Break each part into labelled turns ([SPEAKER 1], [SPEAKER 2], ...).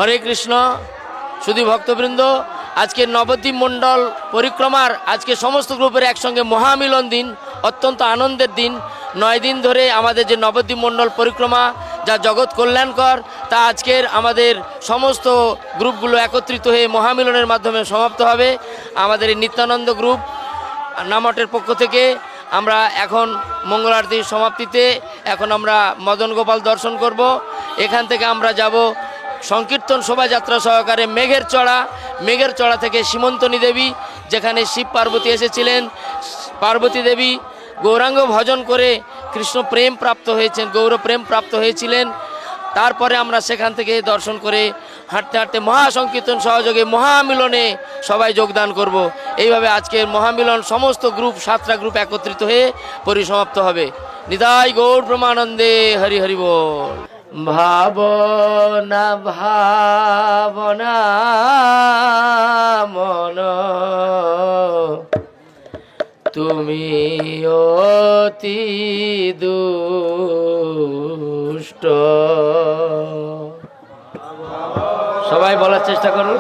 [SPEAKER 1] হরে কৃষ্ণ। শুধু ভক্তবৃন্দ, আজকে নবদ্বীপ মণ্ডল পরিক্রমার আজকে সমস্ত গ্রুপের একসঙ্গে মহামিলন দিন, অত্যন্ত আনন্দের দিন। 9 দিন ধরে আমাদের যে নবদ্বীপ মণ্ডল পরিক্রমা, যা জগৎ কল্যাণকর, তা আজকের আমাদের সমস্ত গ্রুপগুলো একত্রিত হয়ে মহামিলনের মাধ্যমে সমাপ্ত হবে। আমাদের এই নিত্যানন্দ গ্রুপ নামটের পক্ষ থেকে আমরা এখন মঙ্গল আরতির সমাপ্তিতে এখন আমরা মদন গোপাল দর্শন করব। এখান থেকে আমরা যাব সংকীর্তন শোভাযাত্রা সহকারে মেঘের চড়া থেকে সীমন্তনী দেবী, যেখানে শিব পার্বতী এসেছিলেন। পার্বতী দেবী গৌরাঙ্গ ভজন করে কৃষ্ণ প্রেম প্রাপ্ত হয়েছেন, গৌর প্রেম প্রাপ্ত হয়েছিলেন। তারপরে আমরা সেখান থেকে দর্শন করে হাঁটতে হাঁটতে মহাসংকীর্তন সহযোগে মহামিলনে সবাই যোগদান করব। এইভাবে আজকের মহামিলন সমস্ত গ্রুপ 7টা গ্রুপ একত্রিত হয়ে পরিসমাপ্ত হবে। নিতাই গৌর ব্রহ্মানন্দে, হরি হরি বল। ভাবনা ভাবনা মন তুমি অতি দুষ্ট। সবাই বলার চেষ্টা করুন।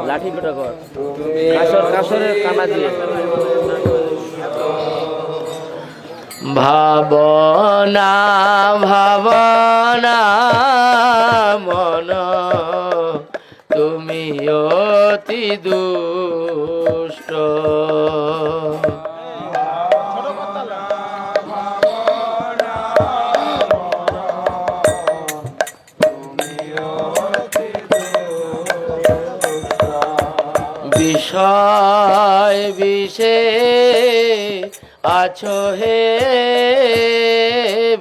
[SPEAKER 1] লাঠি পেটা কর, কাসরের কানা দিয়ে। ভাবনা ভাবনা মন তুমি অতি দুষ্ট। বিষয় বিষে আছো হে,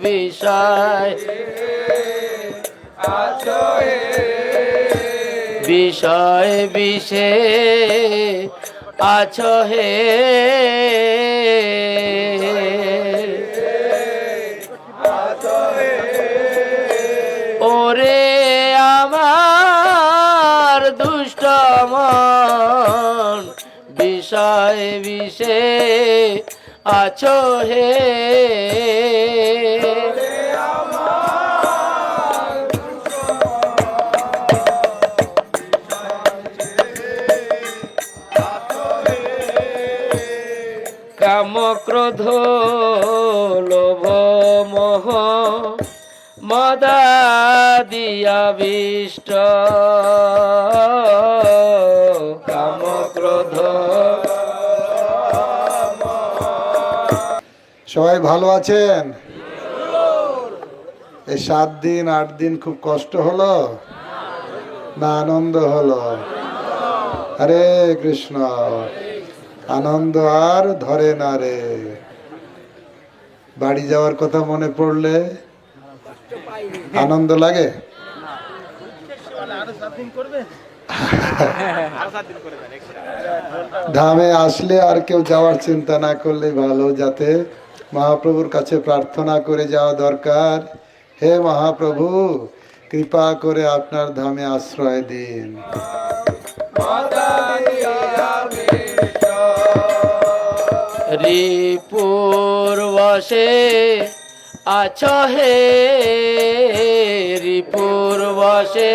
[SPEAKER 1] বিষয় বিষয় বিষে আছো হে। ওরে আমার দুষ্ট মন, বিষয় বিষে আছো হে। কাম ক্রোধ লোভ মোহ মদাদি আবিষ্ট, কাম ক্রোধ।
[SPEAKER 2] সবাই ভালো আছেন? এই 7 দিন 8 দিন খুব কষ্ট হলো না আনন্দ হলো? হরে কৃষ্ণ। আনন্দ আর ধরে না রে। বাড়ি যাওয়ার কথা মনে পড়লে আনন্দ লাগে? ধামে আসলে আর কেউ যাওয়ার চিন্তা না করলে ভালো, যাতে মহাপ্রভুর কাছে প্রার্থনা করে যাওয়া দরকার। হে মহাপ্রভু, কৃপা করে আপনার ধামে আশ্রয় দিন।
[SPEAKER 1] রিপুর বসে আছো হে, রিপুর বসে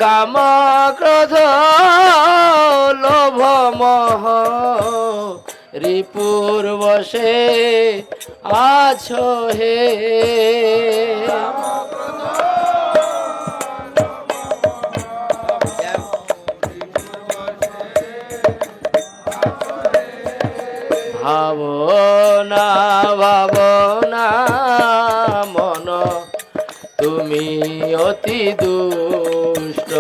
[SPEAKER 1] কাম ক্রোধ লোভ মোহ, রিপুর বসে আছো হে। ভাবনা ভাবনা মন তুমি অতি দুষ্ট।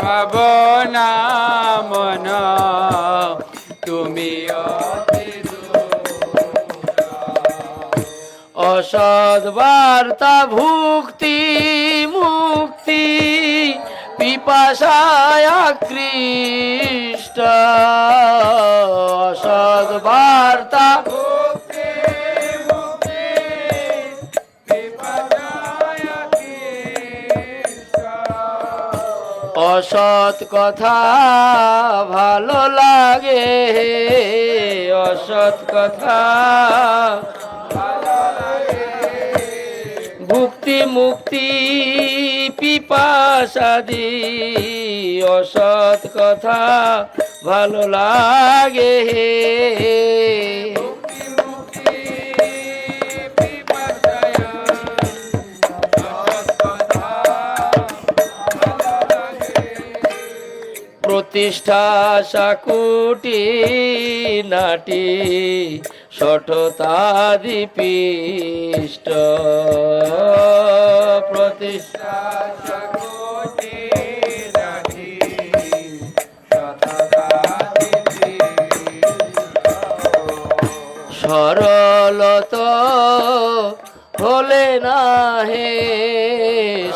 [SPEAKER 3] ভাবনা মন তুমি অতি দুষ্ট।
[SPEAKER 1] অসৎ বার্তা ভুক্তি মুক্তি পিপাসায় কৃষ্ট। অসৎ বার্তা অসৎ কথা ভালো লাগে, অসৎ কথা ভুক্তি মুক্তি পিপাসাদি, অসৎ কথা ভালো লাগে। প্রতিষ্ঠা সাকুটি নাটি সঠতাদি পিষ্ট, প্রতিষ্ঠা সাকুটি নাটি সঠতাদি সরলত হলে না হে,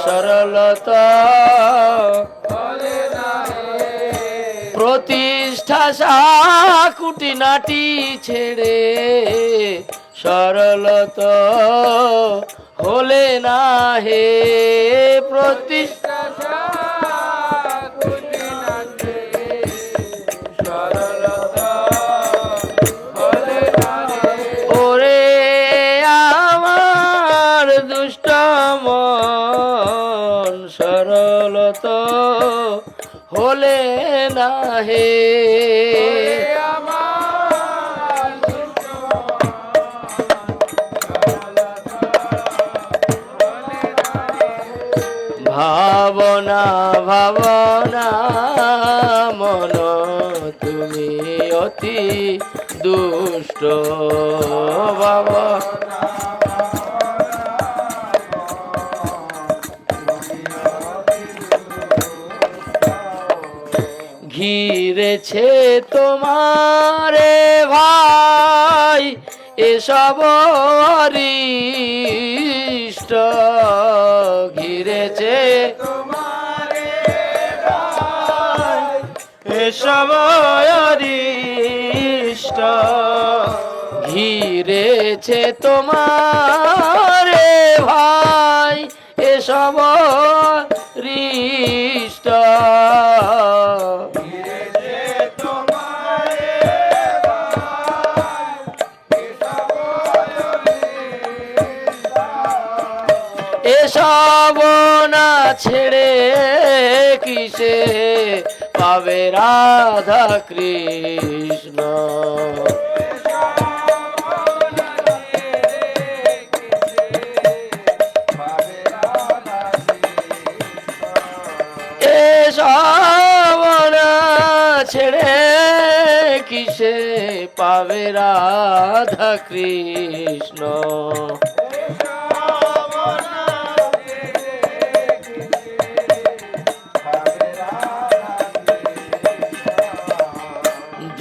[SPEAKER 1] সরলতা প্রতিষ্ঠা সাকুটি নাটি ছেড়ে সরলত হলে না হে, প্রতিষ্ঠা সাকুটি নাটি সরলত হলে না হে। ওরে আমার দুষ্ট মন সরলত হলে না হে, ভাবনা ভাবনা মন তুমি অতি দুষ্ট, বাবা ঘিরেছে তোমারে ভাই এসব অরিষ্ট, ঘিরেছে তোমারে ভাই এসব অরিষ্ট, ঘিরেছে তোমারে ভাই এসব অরিষ্ট, এসব না ছেড়ে কিসে পাবে রাধা কৃষ্ণ, এসব না ছেড়ে কিসে পাবে রাধা কৃষ্ণ,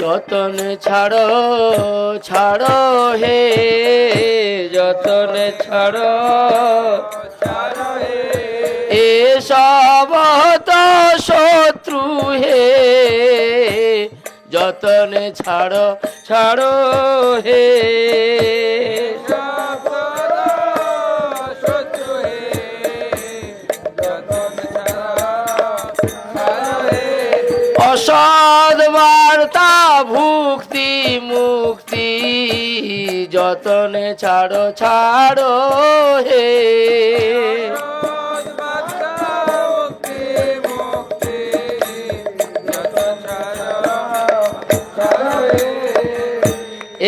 [SPEAKER 1] যতন ছাড়ো ছাড়ো হে, যতন ছাড়ো এসব তো শত্রু হে, যতন ছাড়ো ছাড়ো হে, অসৎ বার্তা ভুক্তি মুক্তি যতনে ছাড়ো ছাড়ো হে,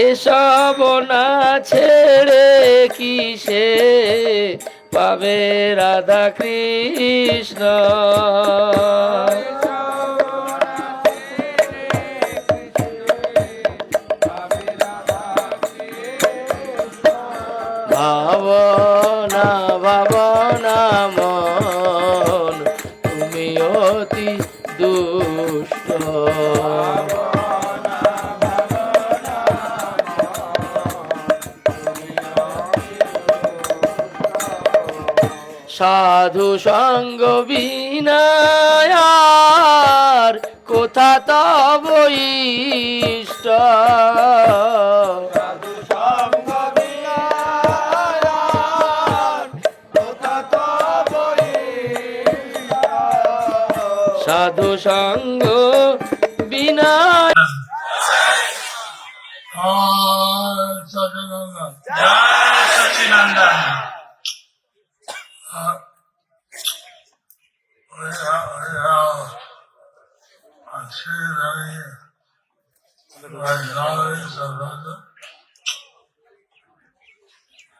[SPEAKER 1] এসব না ছেড়ে কিসে পাবে রাধা কৃষ্ণ, ভাবনা ভাবনা মন তুমি অতি দুষ্ট, সাধু সঙ্গ বিনায়ার কোথা তব ইষ্ট, সাধু সঙ্গ বিনা।
[SPEAKER 4] जय सच्चिदानंद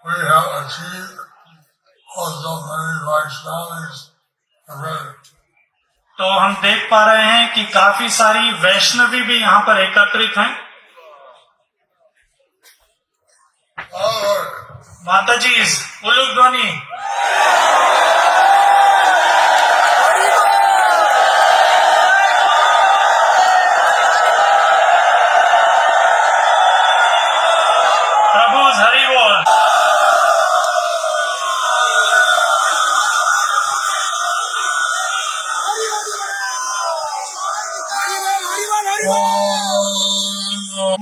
[SPEAKER 5] We have achieved also many Vaishnavas already.
[SPEAKER 4] तो हम देख पा रहे हैं कि काफी सारी वैष्णवी भी यहाँ पर एकत्रित हैं।
[SPEAKER 5] और
[SPEAKER 4] माता जी उलुक ध्वनि। प्रभु हरि बोल।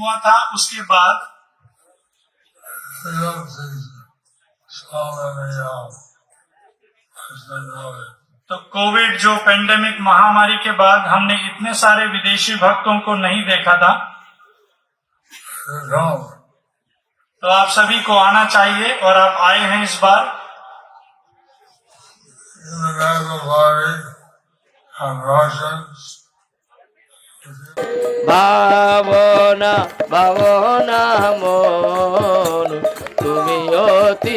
[SPEAKER 4] हुआ था उसके बाद तो कोविड जो पेंडेमिक महामारी के बाद हमने इतने सारे विदेशी भक्तों को नहीं देखा था। तो आप सभी को आना चाहिए और आप आए हैं इस बार।
[SPEAKER 1] ভাবনা ভাবনা মন তুমি অতি